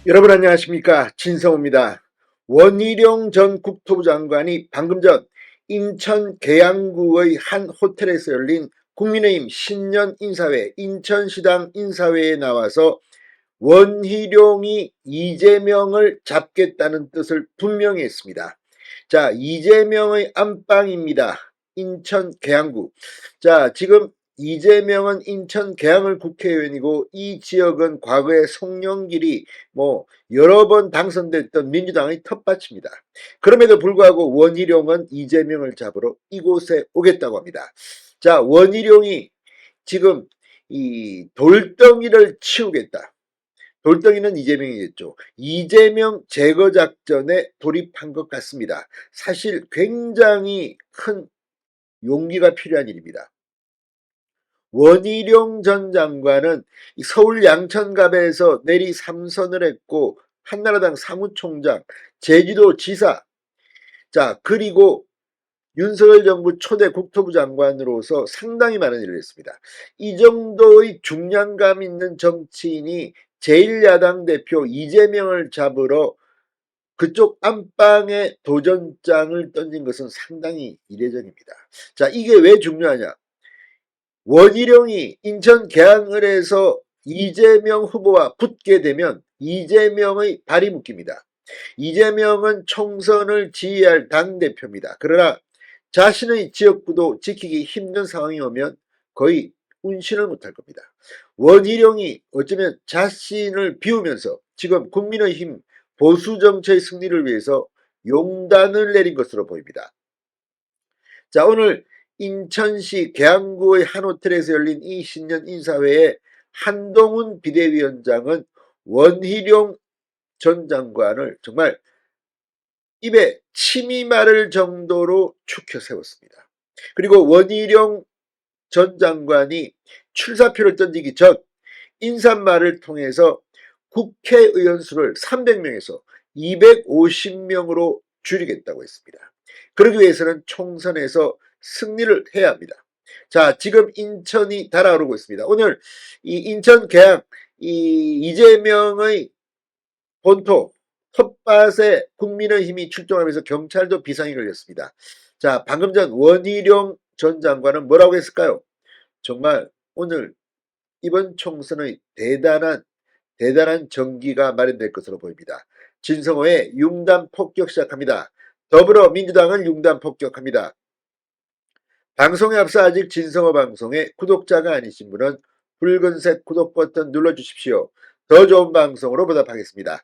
여러분 안녕하십니까, 진성호입니다. 원희룡 전 국토부 장관이 방금 전 인천 계양구의 한 호텔에서 열린 국민의힘 신년 인사회, 인천시당 인사회에 나와서 원희룡이 이재명을 잡겠다는 뜻을 분명히 했습니다. 자, 이재명의 안방입니다. 인천 계양구. 자, 지금 이재명은 인천 계양을 국회의원이고 이 지역은 과거에 송영길이 여러 번 당선됐던 민주당의 텃밭입니다. 그럼에도 불구하고 원희룡은 이재명을 잡으러 이곳에 오겠다고 합니다. 자, 원희룡이 지금 이 돌덩이를 치우겠다. 돌덩이는 이재명이겠죠. 이재명 제거 작전에 돌입한 것 같습니다. 사실 굉장히 큰 용기가 필요한 일입니다. 원희룡 전 장관은 서울 양천갑에서 내리 3선을 했고 한나라당 사무총장, 제주도 지사, 자 그리고 윤석열 정부 초대 국토부 장관으로서 상당히 많은 일을 했습니다. 이 정도의 중량감 있는 정치인이 제1야당 대표 이재명을 잡으러 그쪽 안방에 도전장을 던진 것은 상당히 이례적입니다. 자, 이게 왜 중요하냐? 원희룡이 인천 계양을에서 이재명 후보와 붙게 되면 이재명의 발이 묶입니다. 이재명은 총선을 지휘할 당대표입니다. 그러나 자신의 지역구도 지키기 힘든 상황이 오면 거의 운신을 못할 겁니다. 원희룡이 어쩌면 자신을 비우면서 지금 국민의힘 보수정치의 승리를 위해서 용단을 내린 것으로 보입니다. 자, 오늘 인천시 계양구의 한 호텔에서 열린 이 신년 인사회에 한동훈 비대위원장은 원희룡 전 장관을 정말 입에 침이 마를 정도로 추켜 세웠습니다. 그리고 원희룡 전 장관이 출사표를 던지기 전 인사말을 통해서 국회의원 수를 300명에서 250명으로 줄이겠다고 했습니다. 그러기 위해서는 총선에서 승리를 해야 합니다. 자, 지금 인천이 달아오르고 있습니다. 오늘 이 인천 계양 이재명의 본토 텃밭에 국민의힘이 출동하면서 경찰도 비상이 걸렸습니다. 자, 방금 전 원희룡 전 장관은 뭐라고 했을까요? 정말 오늘 이번 총선의 대단한 전기가 마련될 것으로 보입니다. 진성호의 융단 폭격 시작합니다. 더불어민주당은 융단 폭격합니다. 방송에 앞서 아직 진성호 방송에 구독자가 아니신 분은 붉은색 구독 버튼 눌러주십시오. 더 좋은 방송으로 보답하겠습니다.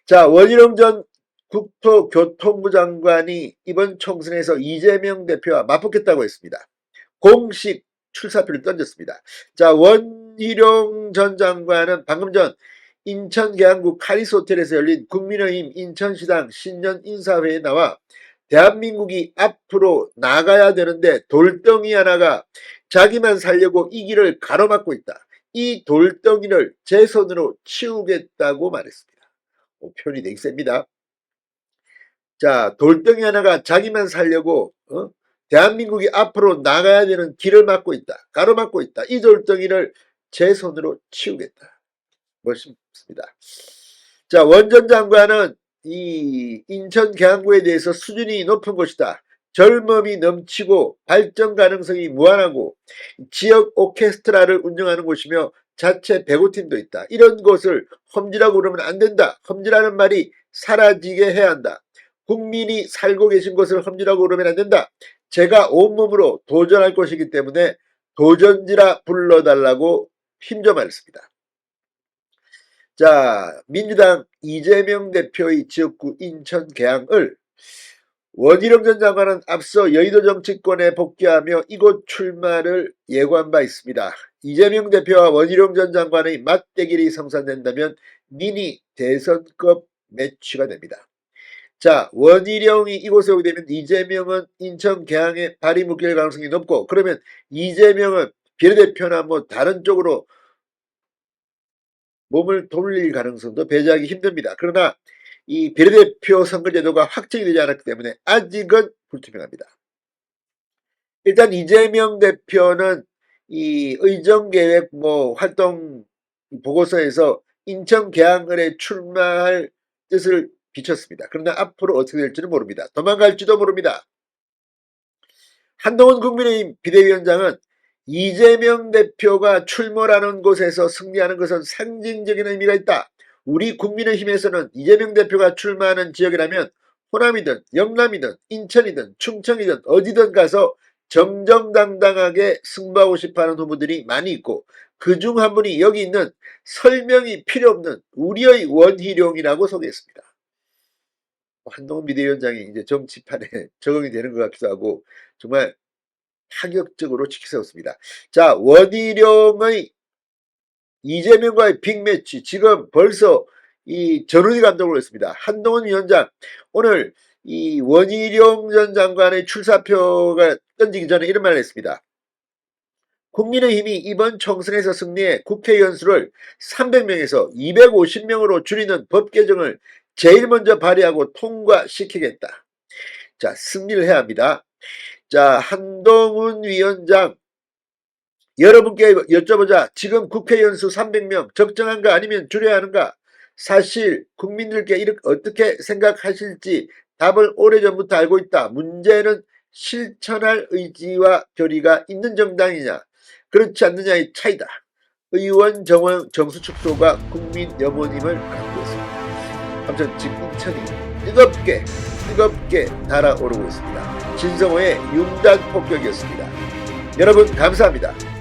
자, 원희룡 전 국토교통부 장관이 이번 총선에서 이재명 대표와 맞붙겠다고 했습니다. 공식 출사표를 던졌습니다. 자, 원희룡 전 장관은 방금 전 인천 계양구 카리스 호텔에서 열린 국민의힘 인천시당 신년 인사회에 나와 대한민국이 앞으로 나가야 되는데 돌덩이 하나가 자기만 살려고 이 길을 가로막고 있다. 이 돌덩이를 제 손으로 치우겠다고 말했습니다. 표현이 되게 셉니다. 자, 돌덩이 하나가 자기만 살려고 대한민국이 앞으로 나가야 되는 길을 막고 있다. 가로막고 있다. 이 돌덩이를 제 손으로 치우겠다. 멋있습니다. 자, 원 전 장관은 이 인천 계양구에 대해서 수준이 높은 곳이다. 젊음이 넘치고 발전 가능성이 무한하고 지역 오케스트라를 운영하는 곳이며 자체 배구팀도 있다. 이런 곳을 험지라고 그러면 안 된다. 험지라는 말이 사라지게 해야 한다. 국민이 살고 계신 곳을 험지라고 그러면 안 된다. 제가 온몸으로 도전할 것이기 때문에 도전지라 불러달라고 힘줘 말했습니다. 자, 민주당 이재명 대표의 지역구 인천 계양을 원희룡 전 장관은 앞서 여의도 정치권에 복귀하며 이곳 출마를 예고한 바 있습니다. 이재명 대표와 원희룡 전 장관의 맞대결이 성사된다면 미니 대선급 매치가 됩니다. 자, 원희룡이 이곳에 오게 되면 이재명은 인천 계양에 발이 묶일 가능성이 높고, 그러면 이재명은 비례대표나 다른 쪽으로 몸을 돌릴 가능성도 배제하기 힘듭니다. 그러나 이 비례대표 선거제도가 확정이 되지 않았기 때문에 아직은 불투명합니다. 일단 이재명 대표는 이 의정계획 활동 보고서에서 인천 계양을에 출마할 뜻을 비쳤습니다. 그러나 앞으로 어떻게 될지는 모릅니다. 도망갈지도 모릅니다. 한동훈 국민의힘 비대위원장은 이재명 대표가 출몰하는 곳에서 승리하는 것은 상징적인 의미가 있다. 우리 국민의힘에서는 이재명 대표가 출마하는 지역이라면 호남이든 영남이든 인천이든 충청이든 어디든 가서 정정당당하게 승부하고 싶어하는 후보들이 많이 있고 그중 한 분이 여기 있는 설명이 필요 없는 우리의 원희룡이라고 소개했습니다. 한동훈 비대위원장이 이제 정치판에 적응이 되는 것 같기도 하고 정말 파격적으로 치키세웠습니다. 자, 원희룡의 이재명과의 빅매치 지금 벌써 이 전운이 감독을 했습니다. 한동훈 위원장 오늘 이 원희룡 전 장관의 출사표가 던지기 전에 이런 말을 했습니다. 국민의힘이 이번 총선에서 승리해 국회의원 수를 300명에서 250명으로 줄이는 법 개정을 제일 먼저 발의하고 통과시키겠다. 자, 승리를 해야 합니다. 자, 한동훈 위원장 여러분께 여쭤보자. 지금 국회의원 수 300명 적정한가 아니면 줄여야 하는가? 사실 국민들께 이렇게 어떻게 생각하실지 답을 오래전부터 알고 있다. 문제는 실천할 의지와 결의가 있는 정당이냐 그렇지 않느냐의 차이다. 의원 정수축소가 국민 염원임을 갖고 있습니다. 아무튼 지금 인천이 뜨겁게 달아오르고 있습니다. 진성호의 융단 폭격이었습니다. 여러분 감사합니다.